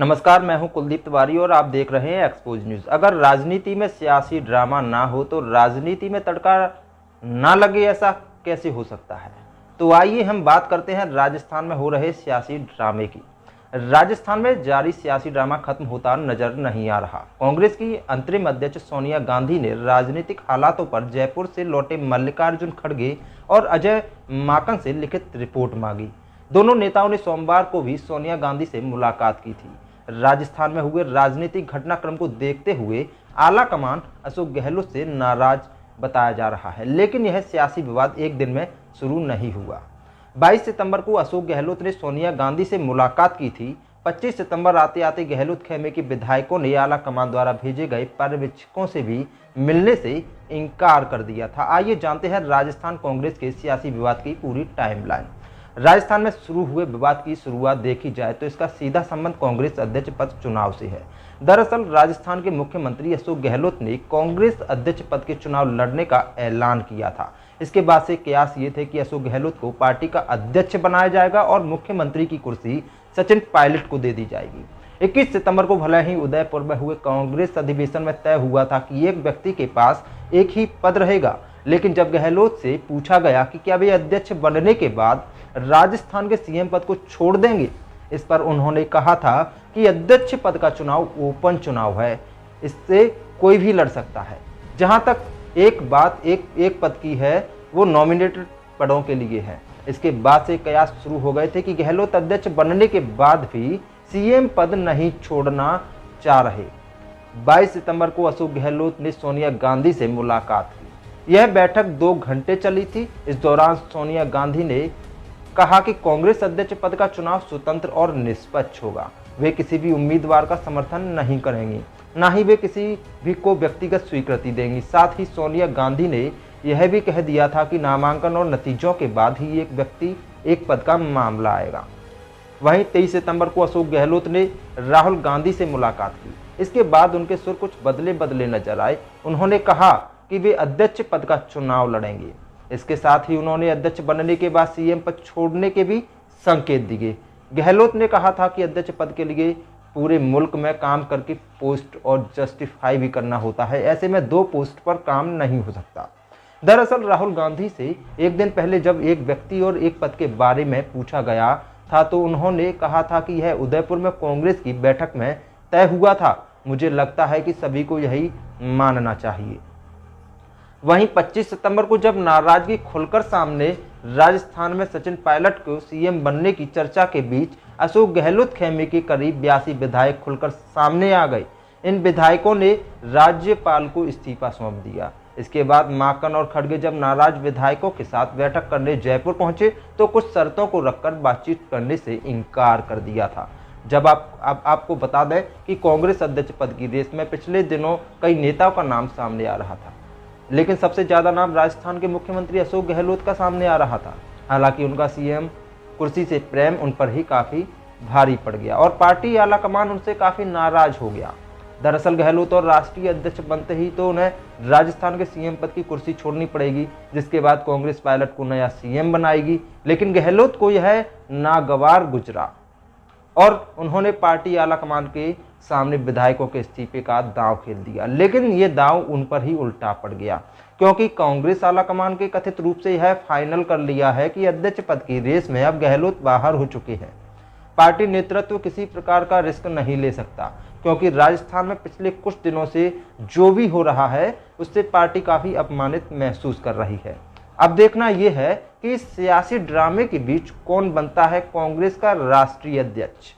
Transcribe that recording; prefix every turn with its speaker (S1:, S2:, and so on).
S1: नमस्कार, मैं हूं कुलदीप तिवारी और आप देख रहे हैं एक्सपोज न्यूज़। अगर राजनीति में सियासी ड्रामा ना हो तो राजनीति में तड़का ना लगे, ऐसा कैसे हो सकता है? तो आइए हम बात करते हैं राजस्थान में हो रहे सियासी ड्रामे की। राजस्थान में जारी सियासी ड्रामा खत्म होता नजर नहीं आ रहा। कांग्रेस की अंतरिम अध्यक्ष सोनिया गांधी ने राजनीतिक हालातों पर जयपुर से लौटे मल्लिकार्जुन खड़गे और अजय माकन से लिखित रिपोर्ट मांगी। दोनों नेताओं ने सोमवार को भी सोनिया गांधी से मुलाकात की थी। राजस्थान में हुए राजनीतिक घटनाक्रम को देखते हुए आला कमान अशोक गहलोत से नाराज बताया जा रहा है, लेकिन यह सियासी विवाद एक दिन में शुरू नहीं हुआ। 22 सितंबर को अशोक गहलोत ने सोनिया गांधी से मुलाकात की थी। 25 सितंबर आते आते गहलोत खेमे के विधायकों ने आला कमान द्वारा भेजे गए पर्यवेक्षकों से भी मिलने से इनकार कर दिया था। आइए जानते हैं राजस्थान कांग्रेस के सियासी विवाद की पूरी टाइमलाइन। राजस्थान में शुरू हुए विवाद की शुरुआत देखी जाए तो इसका सीधा संबंध कांग्रेस अध्यक्ष पद चुनाव से है। दरअसल राजस्थान के मुख्यमंत्री अशोक गहलोत ने कांग्रेस अध्यक्ष पद के चुनाव लड़ने का ऐलान किया था। इसके बाद से कयास ये थे कि अशोक गहलोत को पार्टी का अध्यक्ष बनाया जाएगा और मुख्यमंत्री की कुर्सी सचिन पायलट को दे दी जाएगी। 21 सितंबर को भले ही उदयपुर में हुए कांग्रेस अधिवेशन में तय हुआ था कि एक व्यक्ति के पास एक ही पद रहेगा, लेकिन जब गहलोत से पूछा गया कि क्या वे अध्यक्ष बनने के बाद राजस्थान के सीएम पद को छोड़ देंगे, इस पर उन्होंने कहा था कि अध्यक्ष पद का चुनाव ओपन चुनाव है, इससे कोई भी लड़ सकता है। जहां तक एक बात एक पद की है, वो नॉमिनेटेड पदों के लिए है। इसके बाद से कयास शुरू हो गए थे कि गहलोत अध्यक्ष बनने के बाद भी सीएम पद नहीं छोड़ना चाह रहे। 22 सितंबर को अशोक गहलोत ने सोनिया गांधी से मुलाकात की। यह बैठक 2 घंटे चली थी। इस दौरान सोनिया गांधी ने कहा कि कांग्रेस अध्यक्ष पद का चुनाव स्वतंत्र और निष्पक्ष होगा। वे किसी भी उम्मीदवार का समर्थन नहीं करेंगी, ना ही वे किसी भी को व्यक्तिगत स्वीकृति देंगी। साथ ही सोनिया गांधी ने यह भी कह दिया था कि नामांकन और नतीजों के बाद ही एक व्यक्ति एक पद का मामला आएगा। वहीं 23 सितंबर को अशोक गहलोत ने राहुल गांधी से मुलाकात की। इसके बाद उनके सुर कुछ बदले नजर आए। उन्होंने कहा कि वे अध्यक्ष पद का चुनाव लड़ेंगे। इसके साथ ही उन्होंने अध्यक्ष बनने के बाद सीएम पद छोड़ने के भी संकेत दिए। गहलोत ने कहा था कि अध्यक्ष पद के लिए पूरे मुल्क में काम करके पोस्ट और जस्टिफाई भी करना होता है। ऐसे में 2 पोस्ट पर काम नहीं हो सकता। दरअसल राहुल गांधी से एक दिन पहले जब एक व्यक्ति और एक पद के बारे में पूछा गया था तो उन्होंने कहा था कि यह उदयपुर में कांग्रेस की बैठक में तय हुआ था। मुझे लगता है कि सभी को यही मानना चाहिए। वहीं 25 सितंबर को जब नाराजगी खुलकर सामने राजस्थान में सचिन पायलट को सीएम बनने की चर्चा के बीच अशोक गहलोत खेमे के करीब 82 विधायक खुलकर सामने आ गए। इन विधायकों ने राज्यपाल को इस्तीफा सौंप दिया। इसके बाद माकन और खड़गे जब नाराज विधायकों के साथ बैठक करने जयपुर पहुंचे तो कुछ शर्तों को रखकर बातचीत करने से इनकार कर दिया था। जब आपको बता दें कि कांग्रेस अध्यक्ष पद की रेस में पिछले दिनों कई नेताओं का नाम सामने आ रहा था, लेकिन सबसे ज्यादा नाम राजस्थान के मुख्यमंत्री अशोक गहलोत का सामने आ रहा था। हालांकि उनका सीएम कुर्सी से प्रेम उन पर ही काफी भारी पड़ गया और पार्टी आला कमान उनसे काफी नाराज हो गया। दरअसल गहलोत और राष्ट्रीय अध्यक्ष बनते ही तो उन्हें राजस्थान के सीएम पद की कुर्सी छोड़नी पड़ेगी, जिसके बाद कांग्रेस पायलट को नया सीएम बनाएगी। लेकिन गहलोत को यह नागवार गुजरा और उन्होंने पार्टी आला कमान के सामने विधायकों के इस्तीफे का दांव खेल दिया। लेकिन ये दांव उन पर ही उल्टा पड़ गया, क्योंकि कांग्रेस आला कमान के कथित रूप से यह फाइनल कर लिया है कि अध्यक्ष पद की रेस में अब गहलोत बाहर हो चुके हैं। पार्टी नेतृत्व किसी प्रकार का रिस्क नहीं ले सकता, क्योंकि राजस्थान में पिछले कुछ दिनों से जो भी हो रहा है उससे पार्टी काफी अपमानित महसूस कर रही है। अब देखना यह है कि इस सियासी ड्रामे के बीच कौन बनता है कांग्रेस का राष्ट्रीय अध्यक्ष।